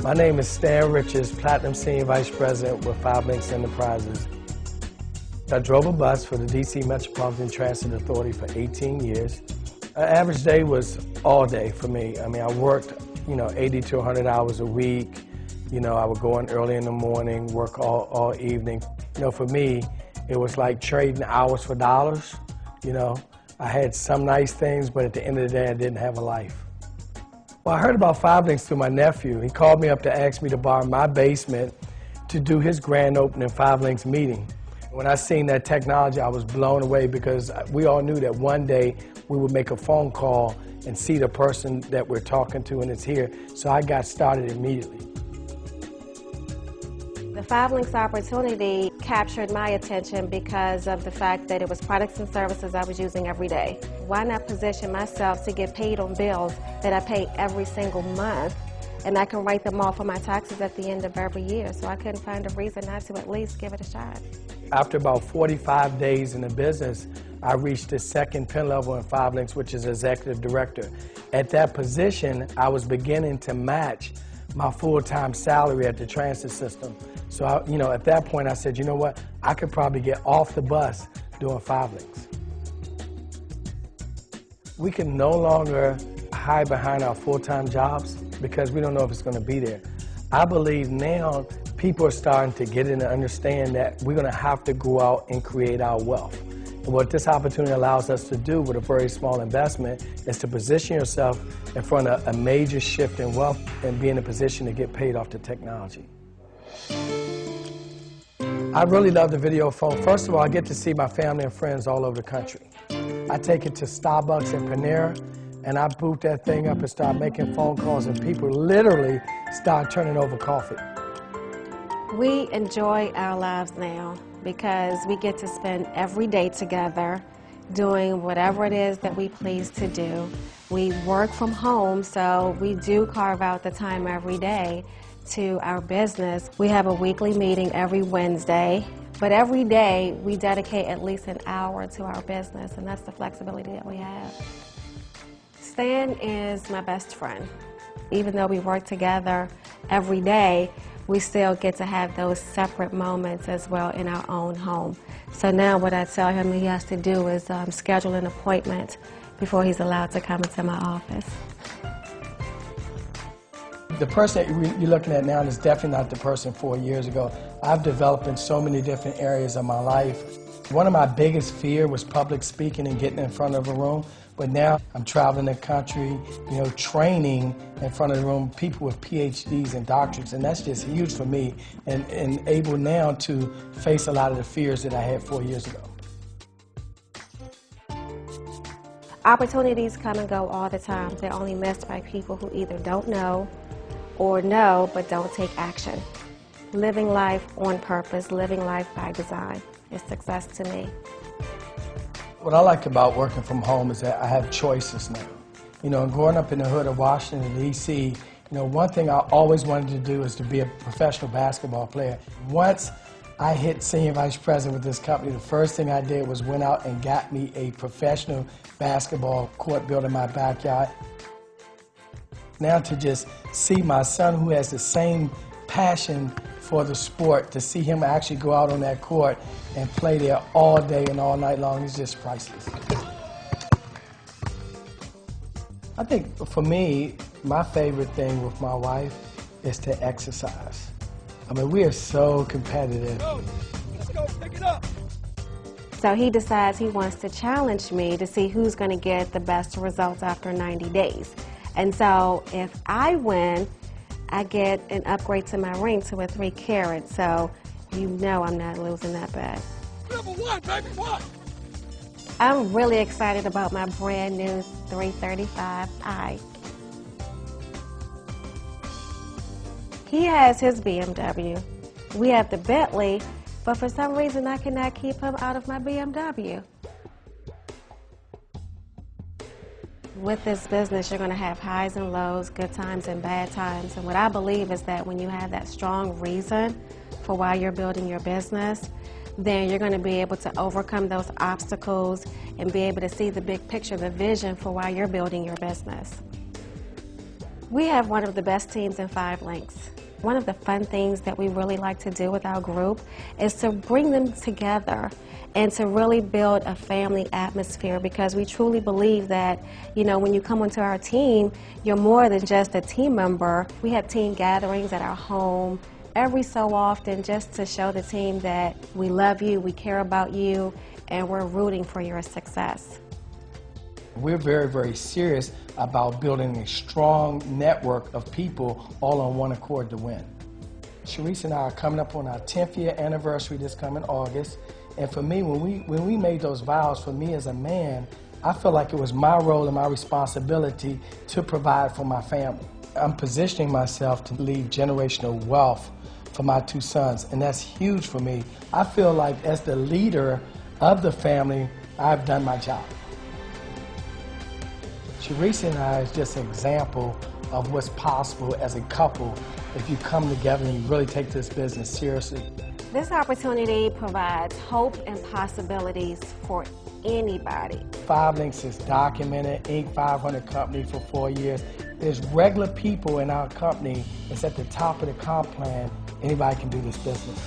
My name is Stan Richards, Platinum Senior Vice President with 5 Links Enterprises. I drove a bus for the DC Metropolitan Transit Authority for 18 years. An average day was all day for me. I mean, I worked, 80 to 100 hours a week. I would go in early in the morning, work all evening. For me, it was like trading hours for dollars. I had some nice things, but at the end of the day, I didn't have a life. Well, I heard about 5 Links through my nephew. He called me up to ask me to borrow my basement to do his grand opening 5 Links meeting. When I seen that technology, I was blown away because we all knew that one day we would make a phone call and see the person that we're talking to and it's here. So I got started immediately. The 5 Links opportunity captured my attention because of the fact that it was products and services I was using every day. Why not position myself to get paid on bills that I pay every single month, and I can write them off on my taxes at the end of every year? So I couldn't find a reason not to at least give it a shot. After about 45 days in the business, I reached the second pin level in 5 Links, which is executive director. At that position, I was beginning to match my full-time salary at the transit system. So, at that point, I said, you know what? I could probably get off the bus doing 5 Links. We can no longer hide behind our full-time jobs because we don't know if it's going to be there. I believe now people are starting to get in and understand that we're going to have to go out and create our wealth. And what this opportunity allows us to do with a very small investment is to position yourself in front of a major shift in wealth and be in a position to get paid off the technology. I really love the video phone. First of all, I get to see my family and friends all over the country. I take it to Starbucks and Panera, and I boot that thing up and start making phone calls, and people literally start turning over coffee. We enjoy our lives now because we get to spend every day together doing whatever it is that we please to do. We work from home, so we do carve out the time every day to our business. We have a weekly meeting every Wednesday, but every day we dedicate at least an hour to our business, and that's the flexibility that we have. Stan is my best friend. Even though we work together every day, we still get to have those separate moments as well in our own home. So now what I tell him he has to do is schedule an appointment before he's allowed to come into my office. The person that you're looking at now is definitely not the person 4 years ago. I've developed in so many different areas of my life. One of my biggest fears was public speaking and getting in front of a room. But now I'm traveling the country, training in front of the room, people with PhDs and doctorates, and that's just huge for me and able now to face a lot of the fears that I had 4 years ago. Opportunities come and go all the time. They're only missed by people who either don't know or know but don't take action. Living life on purpose, living life by design is success to me. What I like about working from home is that I have choices now. Growing up in the hood of Washington, D.C., one thing I always wanted to do is to be a professional basketball player. Once I hit senior vice president with this company, the first thing I did was went out and got me a professional basketball court built in my backyard. Now to just see my son, who has the same passion for the sport, to see him actually go out on that court and play there all day and all night long is just priceless. I think for me, my favorite thing with my wife is to exercise. I mean, we are so competitive. Let's go, pick it up. So he decides he wants to challenge me to see who's going to get the best results after 90 days. And so if I win, I get an upgrade to my ring to a 3 carat, so I'm not losing that bet. Number 1, baby, what? I'm really excited about my brand new 335i. He has his BMW. We have the Bentley, but for some reason I cannot keep him out of my BMW. With this business, you're going to have highs and lows, good times and bad times. And what I believe is that when you have that strong reason for why you're building your business, then you're going to be able to overcome those obstacles and be able to see the big picture, the vision for why you're building your business. We have one of the best teams in 5 Links. One of the fun things that we really like to do with our group is to bring them together and to really build a family atmosphere, because we truly believe that, you know, when you come onto our team, you're more than just a team member. We have team gatherings at our home every so often just to show the team that we love you, we care about you, and we're rooting for your success. We're very, very serious about building a strong network of people all on one accord to win. Chereace and I are coming up on our 10th year anniversary this coming August. And for me, when we made those vows, for me as a man, I felt like it was my role and my responsibility to provide for my family. I'm positioning myself to leave generational wealth for my 2 sons, and that's huge for me. I feel like as the leader of the family, I've done my job. Chereace and I is just an example of what's possible as a couple if you come together and you really take this business seriously. This opportunity provides hope and possibilities for anybody. 5 Links is documented, Inc. 500 company for 4 years. There's regular people in our company. It's at the top of the comp plan. Anybody can do this business.